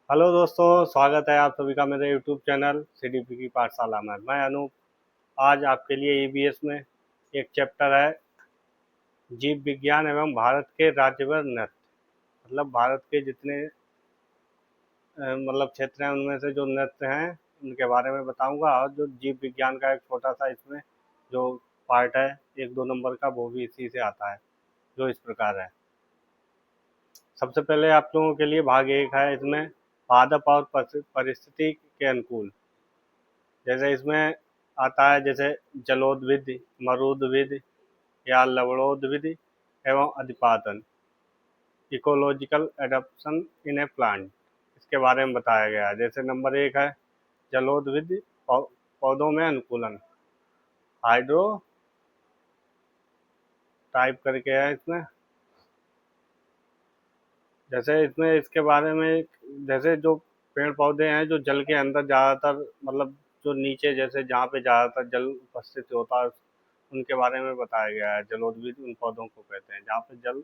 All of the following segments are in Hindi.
हेलो दोस्तों, स्वागत है आप सभी का मेरे यूट्यूब चैनल सीडीपी की पाठशाला में। मैं अनूप। आज आपके लिए ईबीएस में एक चैप्टर है जीव विज्ञान एवं भारत के राज्यभर नृत्य। मतलब भारत के जितने मतलब क्षेत्र हैं उनमें से जो नृत्य हैं उनके बारे में बताऊंगा, और जो जीव विज्ञान का एक छोटा सा इसमें जो पार्ट है 1-2 नंबर का, वो भी इसी से आता है, जो इस प्रकार है। सबसे पहले आप लोगों के लिए भाग एक है इसमें, पादप और परिस्थिति के अनुकूल। जैसे इसमें आता है जैसे जलोदविद, मरुदविद या लवणोदविद एवं अधिपातन, इकोलॉजिकल एडाप्शन इन ए प्लांट, इसके बारे में बताया गया है। जैसे नंबर एक है जलोदविद, पौधों में अनुकूलन, हाइड्रो टाइप करके है इसमें। जैसे इसमें इसके बारे में जैसे जो पेड़ पौधे हैं जो जल के अंदर ज़्यादातर, मतलब जो नीचे जैसे जहाँ पे ज़्यादातर जल उपस्थित होता है उनके बारे में बताया गया है। जलोद्भिद उन पौधों को कहते हैं जहाँ पे जल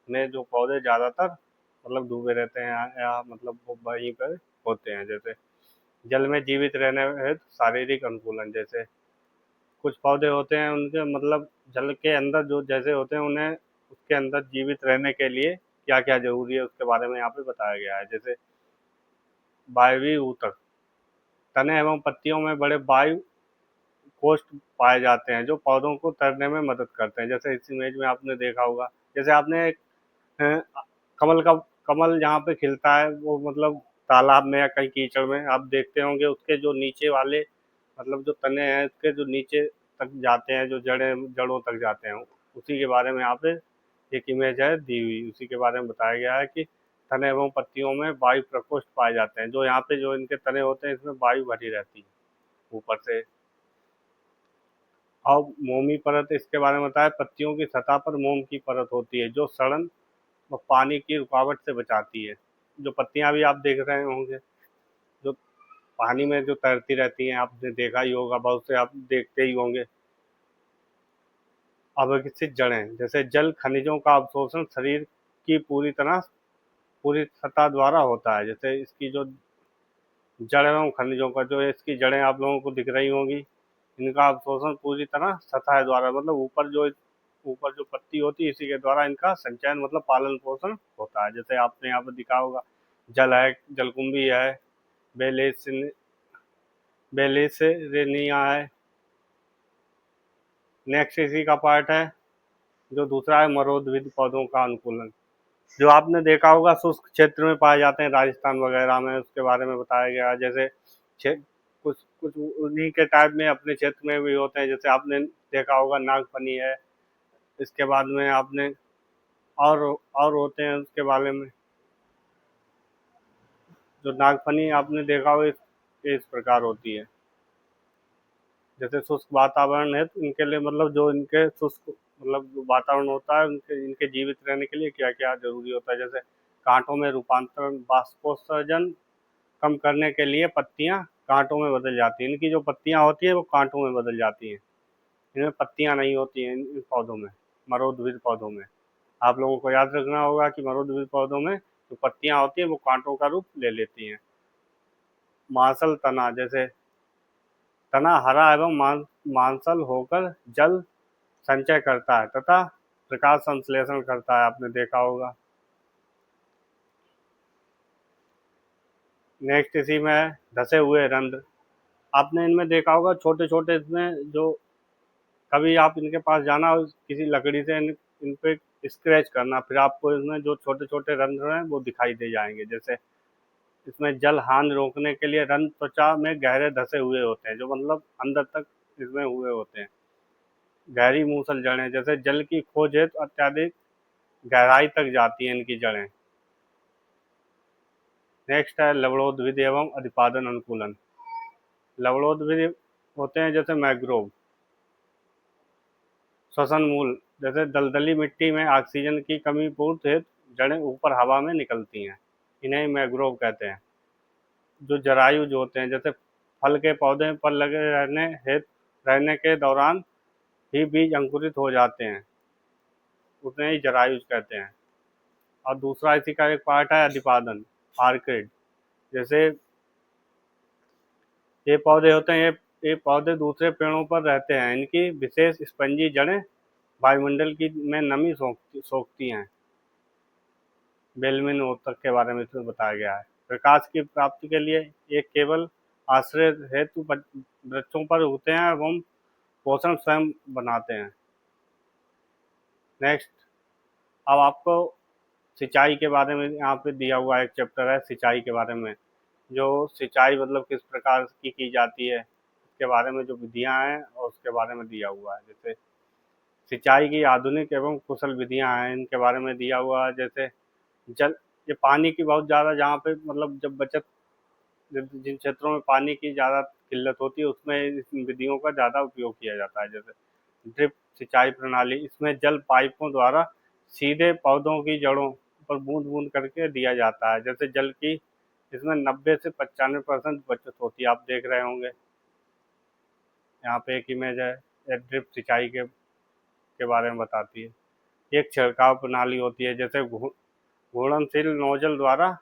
में जो पौधे ज़्यादातर मतलब डूबे रहते हैं, या मतलब वो वहीं पर होते हैं। जैसे जल में जीवित रहने हेतु शारीरिक अनुकूलन, जैसे कुछ पौधे होते हैं उनके मतलब जल के अंदर जो जैसे होते हैं, उन्हें उसके अंदर जीवित रहने के लिए क्या क्या जरूरी है उसके बारे में यहाँ पे बताया गया है। जैसे वायवीय ऊतक, तने एवं पत्तियों में बड़े वायु कोष्ठ पाए जाते हैं जो पौधों को तैरने में मदद करते हैं। जैसे इस इमेज में आपने देखा होगा, जैसे आपने एक अ, कमल का कमल जहाँ पे खिलता है वो मतलब तालाब में या कहीं कीचड़ में आप देखते होंगे, उसके जो नीचे वाले मतलब जो तने हैं उसके जो नीचे तक जाते हैं, जो जड़ों तक जाते हैं, उसी के बारे में यहाँ पे एक इमेज है दी हुई। उसी के बारे में बताया गया है कि तने एवं पत्तियों में वायु प्रकोष्ठ पाए जाते हैं। जो यहाँ पे जो इनके तने होते हैं इसमें वायु भरी रहती है ऊपर से। और मोमी परत, इसके बारे में बताया, पत्तियों की सतह पर मोम की परत होती है जो सड़न व पानी की रुकावट से बचाती है। जो पत्तियां भी आप देख रहे होंगे जो पानी में जो तैरती रहती हैं, आपने देखा ही होगा, बहुत से आप देखते ही होंगे। अविकसित जड़ें, जैसे जल खनिजों का अवशोषण शरीर की पूरी सतह द्वारा होता है। जैसे इसकी जो जड़ एवं खनिजों का जो इसकी जड़ें आप लोगों को दिख रही होंगी, इनका अवशोषण पूरी तरह सतह द्वारा, मतलब ऊपर जो पत्ती होती है इसी के द्वारा इनका संचयन मतलब पालन पोषण होता है। जैसे आपने यहाँ पर दिखा होगा, जल है, जलकुंभी है, बेलेसिन बेलिसरेनिया है। नेक्स्ट इसी का पार्ट है जो दूसरा है मरोदविद, पौधों का अनुकूलन, जो आपने देखा होगा शुष्क क्षेत्र में पाए जाते हैं, राजस्थान वगैरह में, उसके बारे में बताया गया है। जैसे कुछ कुछ उन्हीं के टाइप में अपने क्षेत्र में भी होते हैं। जैसे आपने देखा होगा नागफनी है, इसके बाद में आपने और और होते हैं उसके बारे में। जो नागफनी आपने देखा हो इस प्रकार होती है। जैसे शुष्क वातावरण है तो इनके लिए मतलब जो इनके शुष्क मतलब जो वातावरण होता है उनके इनके जीवित रहने के लिए क्या क्या जरूरी होता है। जैसे कांटों में रूपांतरण, बाष्पोत्सर्जन कम करने के लिए पत्तियां कांटों में बदल जाती हैं। इनकी जो पत्तियां होती हैं वो कांटों में बदल जाती हैं। इनमें पत्तियां नहीं होती हैं इन पौधों में, मरोद्भिद पौधों में। आप लोगों को याद रखना होगा कि मरोद्भिद पौधों में जो पत्तियां होती हैं वो कांटों का रूप ले लेती हैं। मांसल तना, जैसे तना हरा एवं मांसल होकर जल संचय करता है तथा प्रकाश संश्लेषण करता है, आपने देखा होगा। नेक्स्ट इसी में है धसे हुए रंध्र। आपने इनमें देखा होगा छोटे छोटे, इसमें जो कभी आप इनके पास जाना किसी लकड़ी से इन पे स्क्रैच करना, फिर आपको इसमें जो छोटे छोटे रंध्र हैं वो दिखाई दे जाएंगे। जैसे इसमें जल हानि रोकने के लिए रंध्र त्वचा में गहरे धसे हुए होते हैं, जो मतलब अंदर तक इसमें हुए होते हैं। गहरी मूसल जड़ें, जैसे जल की खोज हेतु अत्यधिक गहराई तक जाती हैं इनकी जड़ें। नेक्स्ट है लवणोद्भिद एवं अधिपादन अनुकूलन। लवणोद्भिद होते हैं जैसे मैंग्रोव, श्वसन मूल, जैसे दलदली मिट्टी में ऑक्सीजन की कमी पूर्ति हेतु जड़ें ऊपर हवा में निकलती हैं, इन्हें मैंग्रोव कहते हैं। जो जरायुज होते हैं, जैसे फल के पौधे पर लगे रहने के दौरान ही बीज अंकुरित हो जाते हैं, उन्हें ही जरायुज कहते हैं। और दूसरा इसी का एक पार्ट है अधिपादन, आर्किड, जैसे ये पौधे होते हैं, ये पौधे दूसरे पेड़ों पर रहते हैं। इनकी विशेष स्पंजी जड़ें वायुमंडल की में नमी सोखती हैं। बेलमिन ऊतक के बारे में इसमें बताया गया है। प्रकाश की प्राप्ति के लिए ये केवल आश्रय हेतु वृक्षों पर उगते हैं एवं पोषण स्वयं बनाते हैं। नेक्स्ट, अब आपको सिंचाई के बारे में यहाँ पे दिया हुआ एक चैप्टर है, सिंचाई के बारे में। जो सिंचाई मतलब किस प्रकार की जाती है, इसके बारे में जो विधियाँ हैं और उसके बारे में दिया हुआ है। जैसे सिंचाई की आधुनिक एवं कुशल विधियाँ हैं, इनके बारे में दिया हुआ है। जैसे जल, ये पानी की बहुत ज़्यादा जहाँ पे मतलब जब बचत, जिन क्षेत्रों में पानी की ज़्यादा किल्लत होती है उसमें इन विधियों का ज़्यादा उपयोग किया जाता है। जैसे ड्रिप सिंचाई प्रणाली, इसमें जल पाइपों द्वारा सीधे पौधों की जड़ों पर बूंद बूंद करके दिया जाता है। जैसे जल की इसमें 90 से 95% बचत होती है। आप देख रहे होंगे यहाँ पे एक इमेज है, ये ड्रिप सिंचाई के बारे में बताती है। एक छिड़काव प्रणाली होती है, जैसे घूर्णनशील नोजल द्वारा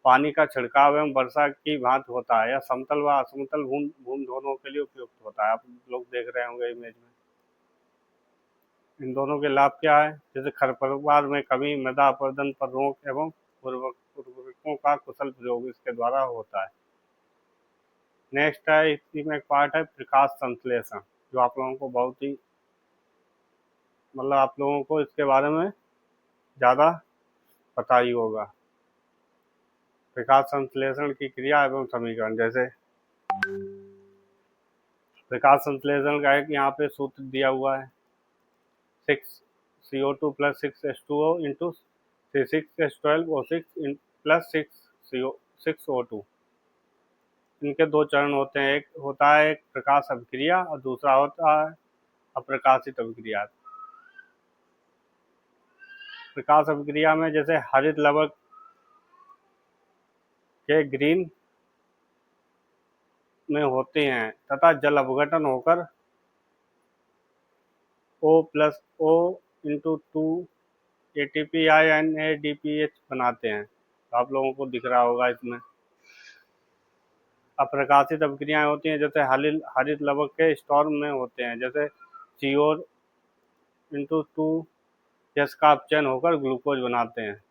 पानी का छिड़काव एवं वर्षा की भांति होता है। यह समतल व असमतल बूंद बूंद दोनों के लिए उपयुक्त होता है। आप लोग देख रहे होंगे इमेज में। इन दोनों के लाभ क्या है? जैसे खरपतवार में कमी, मृदा अपरदन पर रोक एवं उर्वरकों का कुशल प्रयोग इसके द्वारा होता है। नेक्स्ट है, इसी में एक पार्ट है प्रकाश संश्लेषण, जो आप लोगों को बहुत ही मतलब आप लोगों को इसके बारे में ज़्यादा पता ही होगा। प्रकाश संश्लेषण की क्रिया एवं समीकरण। जैसे प्रकाश संश्लेषण का एक यहाँ पे सूत्र दिया हुआ है, 6CO2 + 6H2O into 6H12O6 + 6O2। इनके दो चरण होते हैं, एक होता है एक प्रकाश अभिक्रिया और दूसरा होता है अप्रकाशित अभिक्रिया। प्रकाश अभिक्रिया में जैसे हरित लवक के ग्रीन में होते हैं तथा जल अपघटन होकर O+O इंटू 2 ATP-NADPH बनाते हैं। तो आप लोगों को दिख रहा होगा इसमें। अप्रकाशित अभिक्रियाएं होती हैं जैसे हरित लवक के स्टॉर्म में होते हैं, जैसे CO इंटू 2 यश का अपचयन होकर ग्लूकोज बनाते हैं।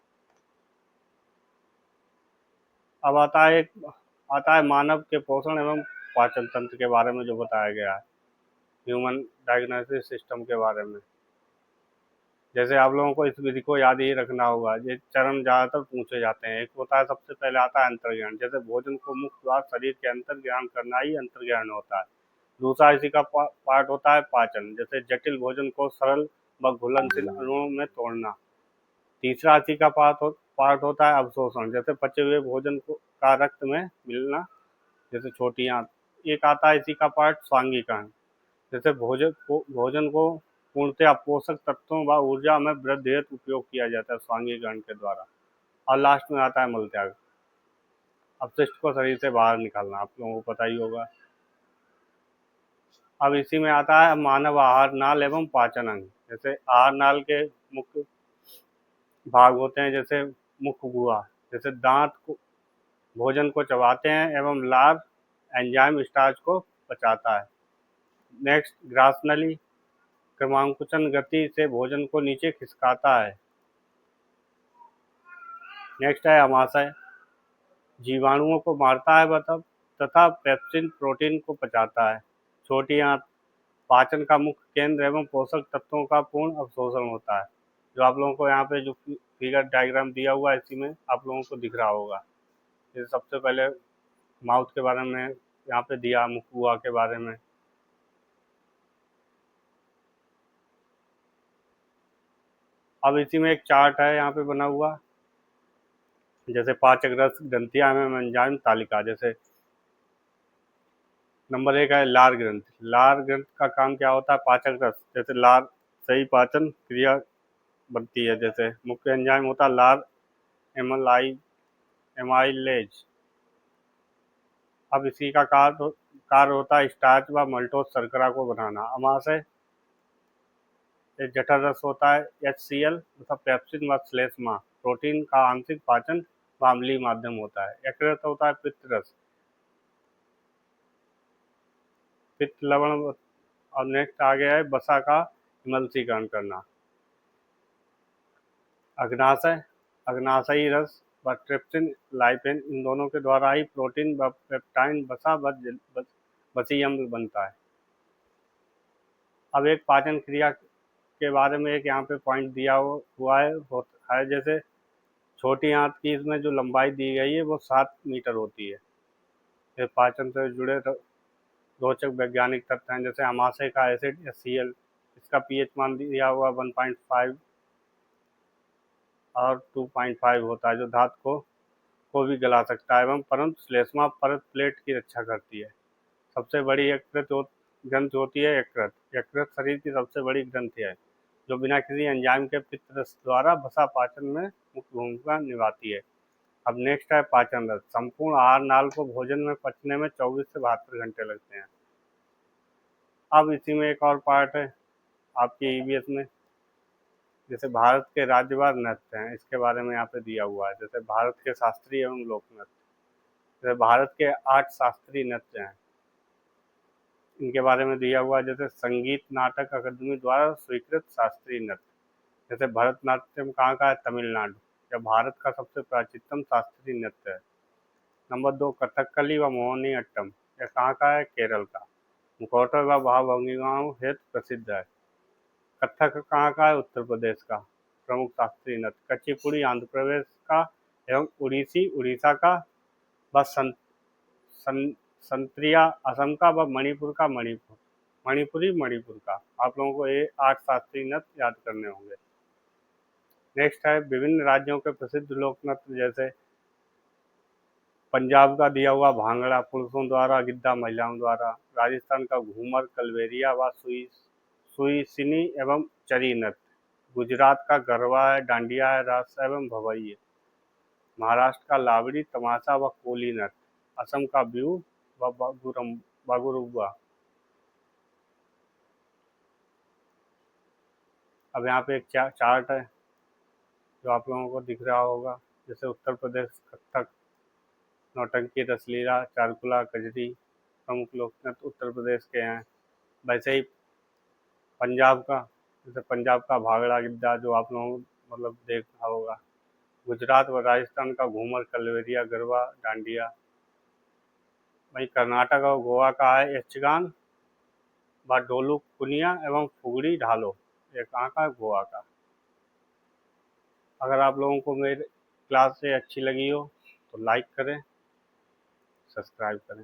अब आता है मानव के पोषण एवं पाचन तंत्र के बारे में जो बताया गया है, ह्यूमन डायग्नोस्टिक सिस्टम के बारे में। जैसे आप लोगों को इस विधि को याद ही रखना होगा, ये चरण ज़्यादातर पूछे जाते हैं। एक होता है, सबसे पहले आता है अंतर्ग्रहण, जैसे भोजन को मुख द्वार शरीर के अंतर ग्रहण करना ही अंतर्ग्रहण होता है। दूसरा इसी का पार्ट होता है पाचन, जैसे जटिल भोजन को सरल व घुलनशील अणुओं में तोड़ना। तीसरा इसी का पार्ट होता है अवशोषण, जैसे पचे हुए भोजन का रक्त में मिलना, जैसे छोटी आंत। एक आता है इसी का पार्ट स्वांगीकरण, जैसे भोजन को पूर्णतः पोषक तत्वों व ऊर्जा में वृद्धि हेतु उपयोग किया जाता है स्वांगीकरण के द्वारा। और लास्ट में आता है मल त्याग, अपशिष्ट को शरीर से बाहर निकालना, आप लोगों को पता ही होगा। अब इसी में आता है मानव आहार नाल एवं पाचन अंग। जैसे आहार नाल के मुख्य भाग होते हैं, जैसे मुख्य गुहा, जैसे दांत को भोजन को चबाते हैं एवं लार एंजाइम स्टार्च को पचाता है। नेक्स्ट, ग्रासनली क्रमांकुचन गति से भोजन को नीचे खिसकाता है। नेक्स्ट है अमाशय, जीवाणुओं को मारता है तथा पेप्सिन प्रोटीन को पचाता है। छोटी आंत, पाचन का मुख्य केंद्र एवं पोषक तत्वों का पूर्ण अवशोषण होता है। जो आप लोगों को यहाँ पे जो फिगर डायग्राम दिया हुआ है, इसी में आप लोगों को दिख रहा होगा। जैसे सबसे पहले माउथ के बारे में यहाँ पे दिया, मुख गुहा के बारे में। अब इसी में एक चार्ट है यहाँ पे बना हुआ, जैसे पाचक रस ग्रंथियां एवं एंजाइम तालिका। जैसे नंबर 1 है लार ग्रंथि। लार ग्रंथि का काम क्या होता है? पाचक रस, जैसे लार सही पाचन क्रिया बनती है। जैसे मुख्य एंजाइम होता है लार एमाइलेज। अब इसी का कार्य होता है स्टार्च व मल्टोज शर्करा को बनाना। अमाशय जठर रस होता है HCl तथा पेप्सिन व श्लेष्मा प्रोटीन का आंशिक पाचन अम्लीय माध्यम होता है। यकृत होता है पित्त रस, पित्त लवण। और नेक्स्ट आ गया है वसा का इमल्सीकरण करना। अग्नाशय, अग्नाशयी रस व ट्रिप्सिन, लाइपेन, इन दोनों के द्वारा ही प्रोटीन व पेप्टाइन वसा वसी अम्ल बनता है। अब एक पाचन क्रिया के बारे में एक यहाँ पे पॉइंट दिया हुआ है, होता है जैसे छोटी आंत की इसमें जो लंबाई दी गई है वो 7 मीटर होती है। ये पाचन से जुड़े रोचक वैज्ञानिक तथ्य हैं, जैसे अमाशय का एसिड HCl, इसका पीएच मान दिया हुआ 1.5 और 2.5 होता है, जो धातु को भी गला सकता है एवं परंतु श्लेष्मा परत प्लेट की रक्षा करती है। सबसे बड़ी ग्रंथि होती है यकृत। यकृत शरीर की सबसे बड़ी ग्रंथि है, जो बिना किसी एंजाइम के पित्त रस द्वारा वसा पाचन में मुख्य भूमिका निभाती है। अब नेक्स्ट है पाचन रस। संपूर्ण आहार नाल को भोजन में पचने में 24 से 72 घंटे लगते हैं। अब इसी में एक और पार्ट है आपकी ईवीएस में, जैसे भारत के राज्यवार नृत्य हैं, इसके बारे में यहाँ पे दिया हुआ है। जैसे भारत के शास्त्रीय एवं लोक नृत्य, जैसे भारत के 8 शास्त्रीय नृत्य हैं, इनके बारे में दिया हुआ है। जैसे संगीत नाटक अकादमी द्वारा स्वीकृत शास्त्रीय नृत्य, जैसे भरतनाट्यम कहाँ का है, तमिलनाडु। यह भारत का सबसे प्राचीनतम शास्त्रीय नृत्य है। नंबर 2 कथकली व मोहिनी अट्टम, यह कहाँ का है, केरल का। मुखौटा व भाव भंगिमाओं हेतु प्रसिद्ध है। कथक कहाँ का है, उत्तर प्रदेश का प्रमुख शास्त्रीय नृत्य। कुचिपुड़ी आंध्र प्रदेश का एवं उड़ीसी उड़ीसा का व संत्रिया असम का व मणिपुरी मणिपुर का। आप लोगों को ये 8 शास्त्रीय नृत्य याद करने होंगे। नेक्स्ट है विभिन्न राज्यों के प्रसिद्ध लोक नृत्य, जैसे पंजाब का दिया हुआ भांगड़ा पुरुषों द्वारा, गिद्धा महिलाओं द्वारा। राजस्थान का घूमर, कलवेरिया व सुईसिनी एवं चरी नृत्य। गुजरात का गरबा है, डांडिया है, रास एवं भवई है। महाराष्ट्र का लावड़ी, तमाशा व कोली नृत्य। असम का बिहू व बागुरुम्बा। अब यहाँ पे एक चार्ट है जो आप लोगों को दिख रहा होगा। जैसे उत्तर प्रदेश कथक, नौटंकी, रसलीला, चारुकला, कजरी प्रमुख लोक नृत्य उत्तर प्रदेश के हैं। वैसे ही पंजाब का, जैसे पंजाब का भांगड़ा, गिद्धा, जो आप लोगों को मतलब देखा होगा। गुजरात व राजस्थान का घूमर, कलवेरिया, गरबा, डांडिया। वहीं कर्नाटक और गोवा का है यक्षगान व डोलू कुनिया एवं फुगड़ी ढालो। ये कहाँ का है, गोवा का। अगर आप लोगों को मेरी क्लास से अच्छी लगी हो तो लाइक करें, सब्सक्राइब करें।